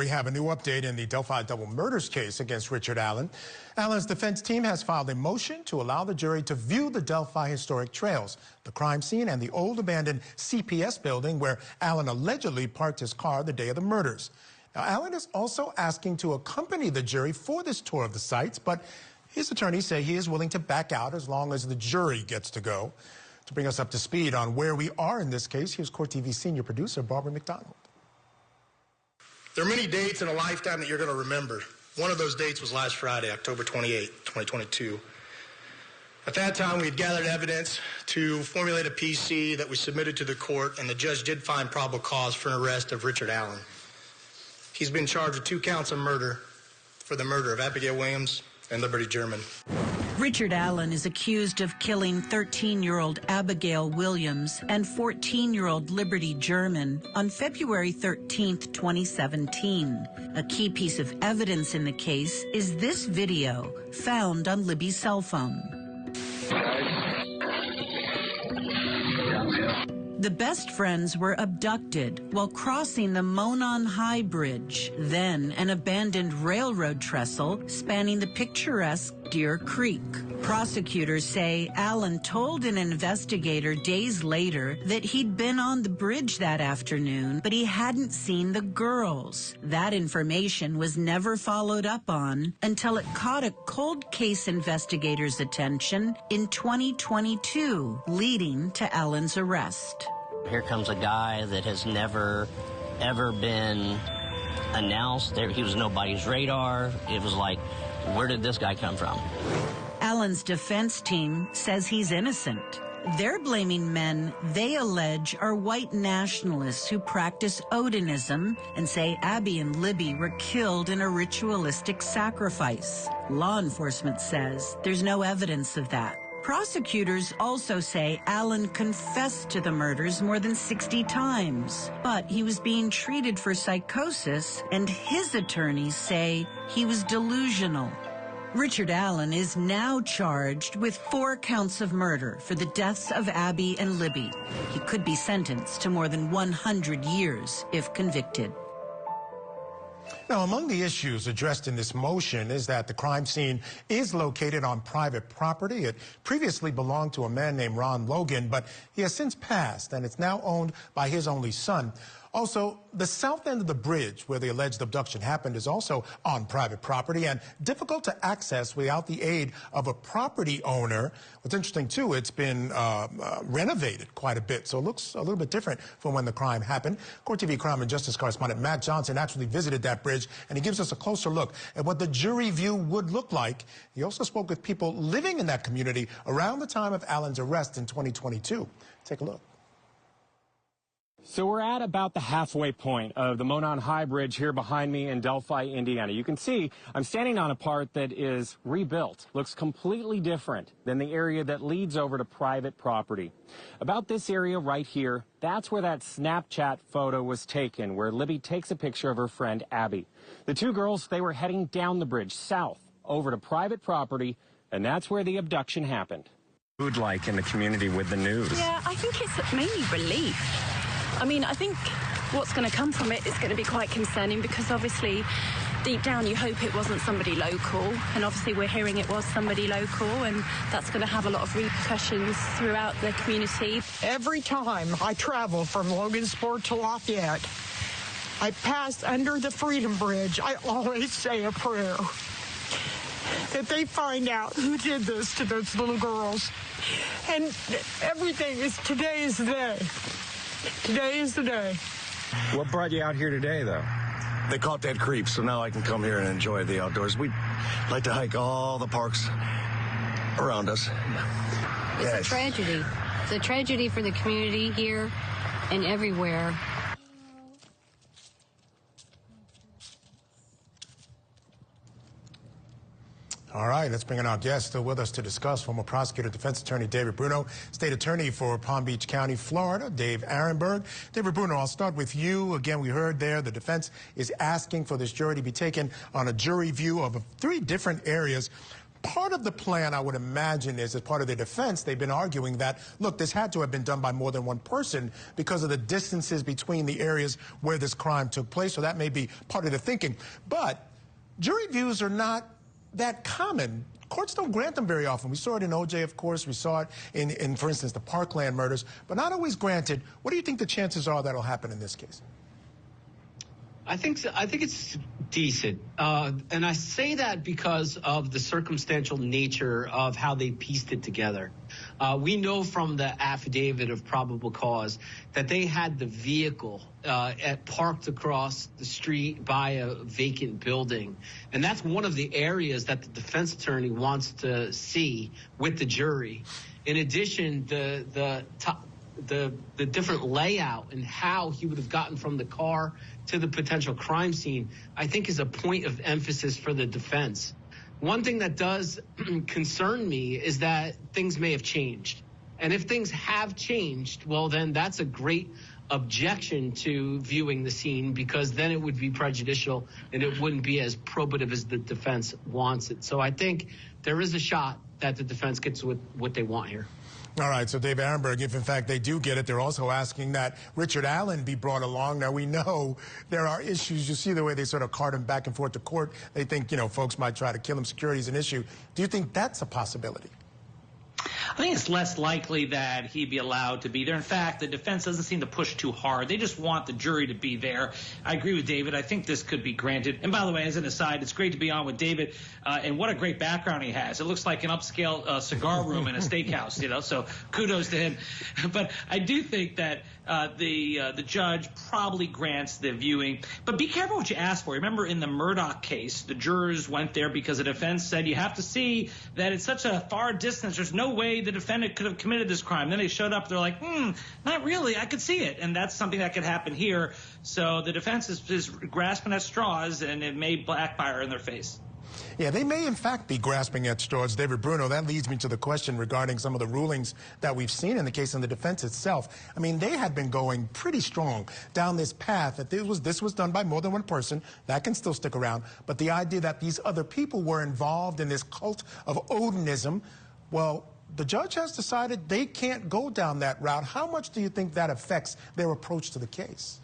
we have a new update in the Delphi double murders case against Richard Allen. Allen's defense team has filed a motion to allow the jury to view the Delphi historic trails, the crime scene, and the old abandoned CPS building where Allen allegedly parked his car the day of the murders. Now, Allen is also asking to accompany the jury for this tour of the sites, but his attorneys say he is willing to back out as long as the jury gets to go. To bring us up to speed on where we are in this case, here's Court TV senior producer Barbara McDonald. There are many dates in a lifetime that you're going to remember. One of those dates was last Friday, October 28, 2022. At that time, we had gathered evidence to formulate a PC that we submitted to the court, and the judge did find probable cause for an arrest of Richard Allen. He's been charged with 2 counts of murder for the murder of Abigail Williams and Liberty German. Richard Allen is accused of killing 13-year-old Abigail Williams and 14-year-old Liberty German on February 13, 2017. A key piece of evidence in the case is this video found on Libby's cell phone. The best friends were abducted while crossing the Monon High Bridge, then an abandoned railroad trestle spanning the picturesque Deer Creek. Prosecutors say Allen told an investigator days later that he'd been on the bridge that afternoon, but he hadn't seen the girls. That information was never followed up on until it caught a cold case investigator's attention in 2022, leading to Allen's arrest. Here comes a guy that has never, ever been announced. He was nobody's radar. It was like, where did this guy come from? Allen's defense team says he's innocent. They're blaming men they allege are white nationalists who practice Odinism and say Abby and Libby were killed in a ritualistic sacrifice. Law enforcement says there's no evidence of that. Prosecutors also say Allen confessed to the murders more than 60 times, but he was being treated for psychosis, and his attorneys say he was delusional. Richard Allen is now charged with 4 counts of murder for the deaths of Abby and Libby. He could be sentenced to more than 100 years if convicted. Now, among the issues addressed in this motion is that the crime scene is located on private property. It previously belonged to a man named Ron Logan, but he has since passed, and it's now owned by his only son. Also, the south end of the bridge where the alleged abduction happened is also on private property and difficult to access without the aid of a property owner. What's interesting, too, it's been renovated quite a bit, so it looks a little bit different from when the crime happened. Court TV crime and justice correspondent Matt Johnson actually visited that bridge, and he gives us a closer look at what the jury view would look like. He also spoke with people living in that community around the time of Allen's arrest in 2022. Take a look. So we're at about the halfway point of the Monon High Bridge here behind me in Delphi, Indiana. You can see I'm standing on a part that is rebuilt, looks completely different than the area that leads over to private property. About this area right here, that's where that Snapchat photo was taken, where Libby takes a picture of her friend Abby. The 2 girls, they were heading down the bridge south over to private property, and that's where the abduction happened. Who'd like in the community with the news? Yeah, I think it's mainly relief. I mean, I think what's going to come from it is going to be quite concerning because obviously deep down you hope it wasn't somebody local, and obviously we're hearing it was somebody local, and that's going to have a lot of repercussions throughout the community. Every time I travel from Logansport to Lafayette, I pass under the Freedom Bridge. I always say a prayer that they find out who did this to those little girls. And everything is, today is the day. Today is the day. What brought you out here today, though? They caught that creep, so now I can come here and enjoy the outdoors. We'd like to hike all the parks around us. It's a tragedy. It's a tragedy for the community here and everywhere. All right, let's bring in our guest still with us to discuss. Former prosecutor, defense attorney David Bruno, state attorney for Palm Beach County, Florida, Dave Arenberg. David Bruno, I'll start with you. Again, we heard there the defense is asking for this jury to be taken on a jury view of 3 different areas. Part of the plan, I would imagine, is as part of their defense, they've been arguing that, look, this had to have been done by more than one person because of the distances between the areas where this crime took place. So that may be part of the thinking. But jury views are not that common. Courts don't grant them very often. We saw it in O.J., of course. We saw it in, for instance, the Parkland murders, but not always granted. What do you think the chances are that'll happen in this case? I think so. I think it's decent. And I say that because of the circumstantial nature of how they pieced it together. We know from the affidavit of probable cause that they had the vehicle parked across the street by a vacant building. And that's one of the areas that the defense attorney wants to see with the jury. In addition, the different layout and how he would have gotten from the car to the potential crime scene, I think is a point of emphasis for the defense. One thing that does concern me is that things may have changed. And if things have changed, well, then that's a great objection to viewing the scene, because then it would be prejudicial and it wouldn't be as probative as the defense wants it. So I think there is a shot that the defense gets what they want here. All right, so Dave Arenberg, if in fact they do get it, they're also asking that Richard Allen be brought along. Now, we know there are issues. You see the way they sort of cart him back and forth to court. They think, you know, folks might try to kill him. Security is an issue. Do you think that's a possibility? I think it's less likely that he'd be allowed to be there. In fact, the defense doesn't seem to push too hard. They just want the jury to be there. I agree with David. I think this could be granted. And by the way, as an aside, it's great to be on with David. And what a great background he has. It looks like an upscale cigar room in a steakhouse, you know, so kudos to him. But I do think that the judge probably grants the viewing. But be careful what you ask for. Remember, in the Murdoch case, the jurors went there because the defense said you have to see that it's such a far distance. There's no way the defendant could have committed this crime. Then they showed up. They're like, not really. I could see it. And that's something that could happen here. So the defense is grasping at straws, and it may backfire in their face. Yeah, they may, in fact, be grasping at straws. David Bruno, that leads me to the question regarding some of the rulings that we've seen in the case in the defense itself. I mean, they had been going pretty strong down this path that this was done by more than one person. That can still stick around. But the idea that these other people were involved in this cult of Odinism, well, the judge has decided they can't go down that route. How much do you think that affects their approach to the case?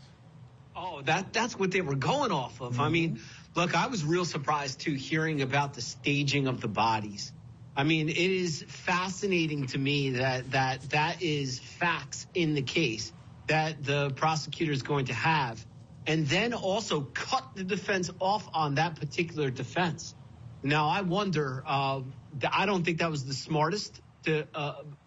Oh, that's what they were going off of. I mean, look, I was real surprised, too, hearing about the staging of the bodies. I mean, it is fascinating to me that is facts in the case that the prosecutor is going to have, and then also cut the defense off on that particular defense. Now, I wonder, I don't think that was the smartest,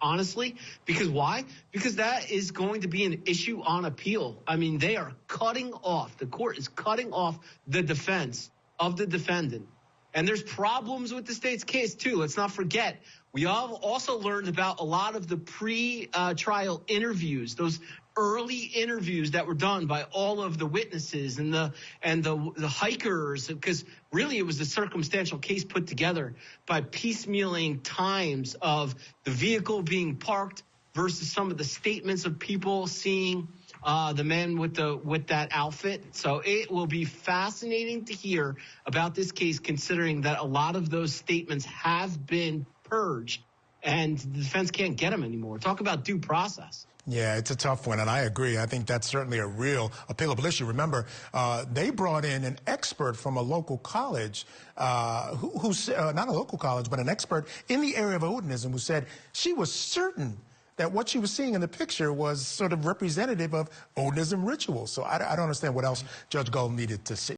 honestly, because why? Because that is going to be an issue on appeal. I mean, they are cutting off, the court is cutting off the defense of the defendant. And there's problems with the state's case, too. Let's not forget, we all also learned about a lot of the pre-trial interviews, those early interviews that were done by all of the witnesses and the hikers, because really it was a circumstantial case put together by piecemealing times of the vehicle being parked versus some of the statements of people seeing the men with that outfit. So it will be fascinating to hear about this case, considering that a lot of those statements have been purged and the defense can't get them anymore. Talk about due process. Yeah, it's a tough one, and I agree. I think that's certainly a real appealable issue. Remember, they brought in an expert from a local college, who's not a local college, but an expert in the area of Odinism, who said she was certain that what she was seeing in the picture was sort of representative of Odinism rituals. So I don't understand what else Judge Gold needed to see.